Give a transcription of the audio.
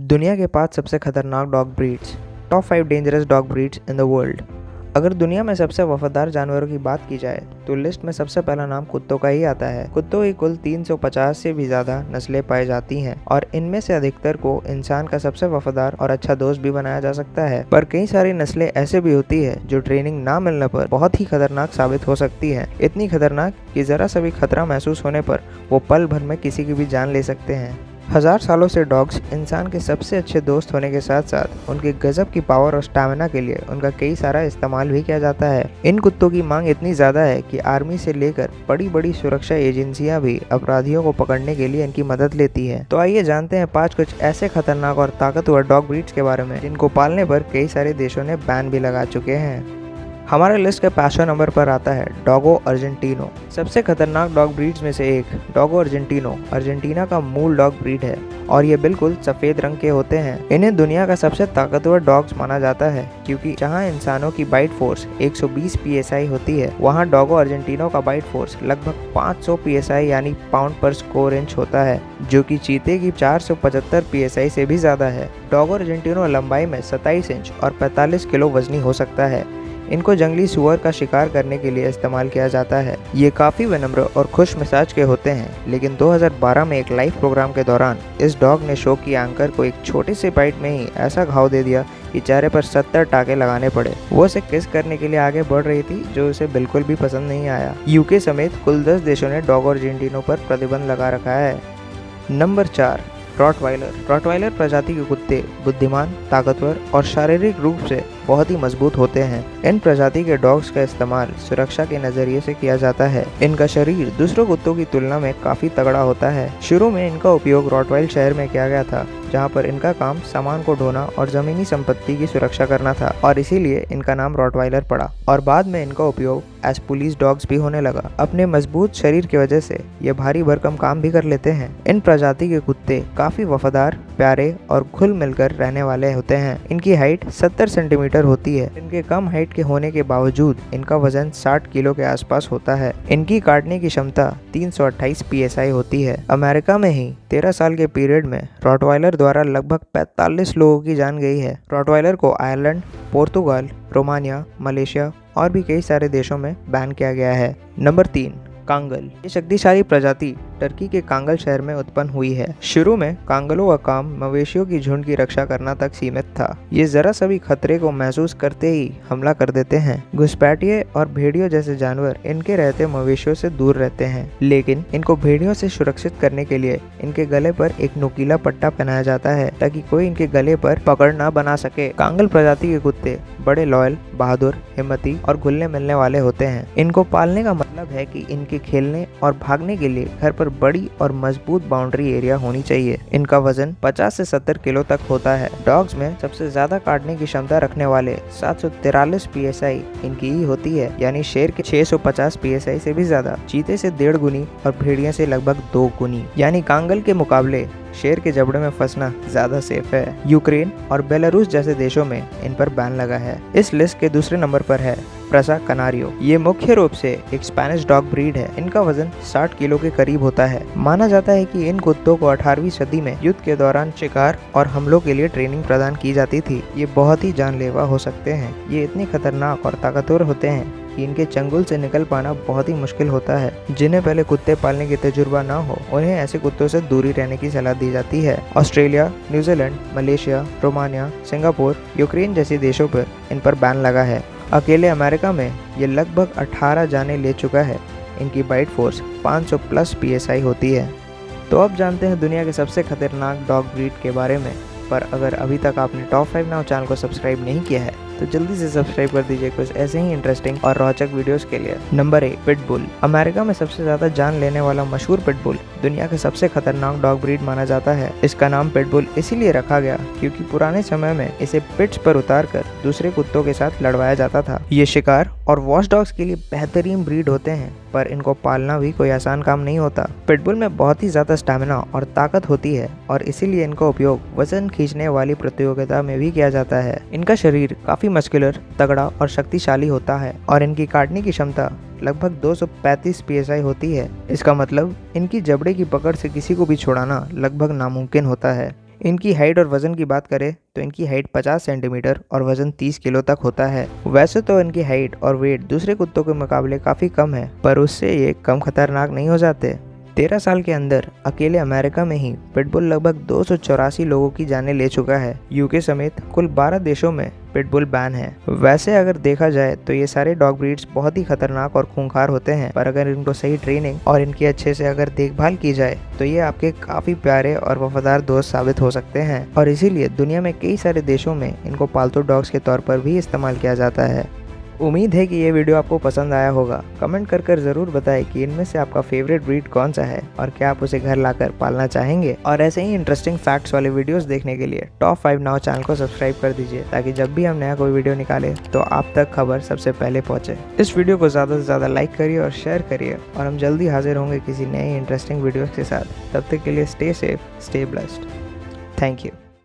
दुनिया के 5 सबसे खतरनाक dog breeds. Top 5 dangerous dog breeds in the world. अगर दुनिया में सबसे वफादार जानवरों की बात की जाए तो लिस्ट में सबसे पहला नाम कुत्तों का ही आता है। कुत्तों की कुल 350 से भी ज्यादा नस्लें पाई जाती हैं और इनमें से अधिकतर को इंसान का सबसे वफादार और अच्छा दोस्त भी बनाया जा सकता है। पर कई सारी नस्लें ऐसे भी होती है जो ट्रेनिंग ना मिलने पर बहुत ही खतरनाक साबित हो सकती है। इतनी खतरनाक कि जरा सा भी खतरा महसूस होने पर वो पल भर में किसी की भी जान ले सकते हैं। हजार सालों से डॉग्स इंसान के सबसे अच्छे दोस्त होने के साथ साथ उनके गजब की पावर और स्टैमिना के लिए उनका कई सारा इस्तेमाल भी किया जाता है। इन कुत्तों की मांग इतनी ज्यादा है कि आर्मी से लेकर बड़ी बड़ी सुरक्षा एजेंसियां भी अपराधियों को पकड़ने के लिए इनकी मदद लेती है। तो आइए जानते हैं 5 कुछ ऐसे खतरनाक और ताकतवर डॉग ब्रीड्स के बारे में जिनको पालने पर कई सारे देशों ने बैन भी लगा चुके हैं। हमारे लिस्ट के 5वें नंबर पर आता है डॉगो अर्जेंटिनो। सबसे खतरनाक डॉग ब्रीड्स में से एक डॉगो अर्जेंटिनो अर्जेंटीना का मूल डॉग ब्रीड है और ये बिल्कुल सफेद रंग के होते हैं। इन्हें दुनिया का सबसे ताकतवर डॉग्स माना जाता है क्योंकि जहां इंसानों की बाइट फोर्स 120 psi होती है, वहां डॉगो अर्जेंटिनो का बाइट फोर्स लगभग 500 psi यानी पाउंड पर स्क्वायर इंच होता है, जो कि चीते की 475 psi से भी ज्यादा है। डॉगो अर्जेंटिनो लंबाई में 27 इंच और 45 किलो वजनी हो सकता है। इनको जंगली सुअर का शिकार करने के लिए इस्तेमाल किया जाता है। ये काफ़ी विनम्र और खुश मिजाज के होते हैं, लेकिन 2012 में एक लाइव प्रोग्राम के दौरान इस डॉग ने शो की एंकर को एक छोटे से बाइट में ही ऐसा घाव दे दिया कि चेहरे पर 70 टाके लगाने पड़े। वो उसे किस करने के लिए आगे बढ़ रही थी जो उसे बिल्कुल भी पसंद नहीं आया। यूके समेत कुल 10 देशों ने डॉग अर्जेंटिनो पर प्रतिबंध लगा रखा है। Number 4 Rottweiler. रॉटवाइलर प्रजाति के कुत्ते बुद्धिमान, ताकतवर और शारीरिक रूप से बहुत ही मजबूत होते हैं। इन प्रजाति के डॉग्स का इस्तेमाल सुरक्षा के नजरिए से किया जाता है। इनका शरीर दूसरों कुत्तों की तुलना में काफी तगड़ा होता है। शुरू में इनका उपयोग रॉटवाइल शहर में किया गया था, जहां पर इनका काम सामान को ढोना और जमीनी संपत्ति की सुरक्षा करना था और इसीलिए इनका नाम रॉटवाइलर पड़ा। और बाद में इनका उपयोग एज पुलिस डॉग्स भी होने लगा। अपने मजबूत शरीर की वजह से ये भारी भरकम काम भी कर लेते हैं। इन प्रजाति के कुत्ते काफी वफादार, प्यारे और घुल मिलकर रहने वाले होते हैं। इनकी हाइट 70 सेंटीमीटर होती है। इनके कम हाइट के होने के बावजूद इनका वजन 60 किलो के आसपास होता है। इनकी काटने की क्षमता 328 psi होती है। अमेरिका में ही 13 साल के पीरियड में रॉटवाइलर द्वारा लगभग 45 लोगों की जान गई है। रॉटवाइलर को आयरलैंड, पोर्तुगाल, रोमानिया, मलेशिया और भी कई सारे देशों में बैन किया गया है। Number 3 Kangal. ये शक्तिशाली प्रजाति टर्की के कांगल शहर में उत्पन्न हुई है। शुरू में कांगलों का काम मवेशियों की झुंड की रक्षा करना तक सीमित था। ये जरा सा भी खतरे को महसूस करते ही हमला कर देते हैं। घुसपैठिए और भेड़ियों जैसे जानवर इनके रहते मवेशियों से दूर रहते हैं, लेकिन इनको भेड़ियों से सुरक्षित करने के लिए इनके गले पर एक नुकीला पट्टा पहनाया जाता है ताकि कोई इनके गले पर पकड़ न बना सके। कांगल प्रजाति के कुत्ते बड़े लॉयल, बहादुर, हिम्मती और घुलने मिलने वाले होते हैं। इनको पालने का मतलब है कि इनके खेलने और भागने के लिए घर पर बड़ी और मजबूत बाउंड्री एरिया होनी चाहिए। इनका वजन 50 से 70 किलो तक होता है। डॉग्स में सबसे ज्यादा काटने की क्षमता रखने वाले 743 psi इनकी ही होती है, यानी शेर के 650 psi से भी ज्यादा, चीते से 1.5 गुनी और भेड़िया से लगभग 2 गुनी। यानी कांगल के मुकाबले शेर के जबड़े में फंसना ज्यादा सेफ है। यूक्रेन और बेलारूस जैसे देशों में इन पर बैन लगा है। इस लिस्ट के दूसरे नंबर पर है प्रसा कनारियो। ये मुख्य रूप से एक स्पेनिश डॉग ब्रीड है। इनका वजन 60 किलो के करीब होता है। माना जाता है कि इन कुत्तों को 18वीं सदी में युद्ध के दौरान शिकार और हमलों के लिए ट्रेनिंग प्रदान की जाती थी। ये बहुत ही जानलेवा हो सकते हैं। ये इतने खतरनाक और ताकतवर होते हैं कि इनके चंगुल से निकल पाना बहुत ही मुश्किल होता है। जिन्हें पहले कुत्ते पालने की तजुर्बा ना हो, उन्हें ऐसे कुत्तों से दूरी रहने की सलाह दी जाती है। Australia, New Zealand, Malaysia, Romania, Singapore, Ukraine जैसे देशों पर इन पर बैन लगा है। अकेले अमेरिका में ये लगभग 18 जाने ले चुका है। इनकी बाइट फोर्स 500 प्लस psi होती है। तो अब जानते हैं दुनिया के सबसे खतरनाक डॉग ब्रीड के बारे में। पर अगर अभी तक आपने टॉप 5 नाउ चैनल को सब्सक्राइब नहीं किया है तो जल्दी से सब्सक्राइब कर दीजिए कुछ ऐसे ही इंटरेस्टिंग और रोचक वीडियोस के लिए। Number 1 pitbull. अमेरिका में सबसे ज्यादा जान लेने वाला मशहूर पिटबुल दुनिया का सबसे खतरनाक डॉग ब्रीड माना जाता है। इसका नाम पिटबुल इसीलिए रखा गया क्योंकि पुराने समय में इसे पिट्स पर उतारकर दूसरे कुत्तों के साथ लड़वाया जाता था। ये शिकार और वॉच डॉग्स के लिए बेहतरीन ब्रीड होते हैं, पर इनको पालना भी कोई आसान काम नहीं होता। पिटबुल में बहुत ही ज्यादा स्टैमिना और ताकत होती है और इसीलिए इनका उपयोग वजन खींचने वाली प्रतियोगिता में भी किया जाता है। इनका शरीर काफी मस्कुलर, तगड़ा और शक्तिशाली होता है और इनकी काटने की क्षमता लगभग 235 psi होती है। इसका मतलब इनकी जबड़े की पकड़ से किसी को भी छुड़ाना लगभग नामुमकिन होता है। इनकी हाइट और वजन की बात करें तो इनकी हाइट 50 सेंटीमीटर और वजन 30 किलो तक होता है। वैसे तो इनकी हाइट और वेट दूसरे कुत्तों के मुकाबले काफ़ी कम है, पर उससे ये कम खतरनाक नहीं हो जाते। 13 साल के अंदर अकेले अमेरिका में ही पिटबुल लगभग 284 लोगों की जानें ले चुका है। यूके समेत कुल 12 देशों में पिटबुल बैन है। वैसे अगर देखा जाए तो ये सारे डॉग ब्रीड्स बहुत ही खतरनाक और खूंखार होते हैं, पर अगर इनको सही ट्रेनिंग और इनकी अच्छे से अगर देखभाल की जाए तो ये आपके काफ़ी प्यारे और वफादार दोस्त साबित हो सकते हैं, और इसीलिए दुनिया में कई सारे देशों में इनको पालतू डॉग्स के तौर पर भी इस्तेमाल किया जाता है। उम्मीद है कि ये वीडियो आपको पसंद आया होगा। कमेंट कर ज़रूर बताएं कि इनमें से आपका फेवरेट ब्रीड कौन सा है और क्या आप उसे घर लाकर पालना चाहेंगे। और ऐसे ही इंटरेस्टिंग फैक्ट्स वाले वीडियोस देखने के लिए टॉप 5 नाउ चैनल को सब्सक्राइब कर दीजिए, ताकि जब भी हम नया कोई वीडियो निकालें तो आप तक खबर सबसे पहले पहुंचे। इस वीडियो को ज़्यादा से ज़्यादा लाइक करिए और शेयर करिए, और हम जल्दी हाजिर होंगे किसी नए इंटरेस्टिंग वीडियोज़ के साथ। तब तक के लिए stay safe, stay blessed. Thank you.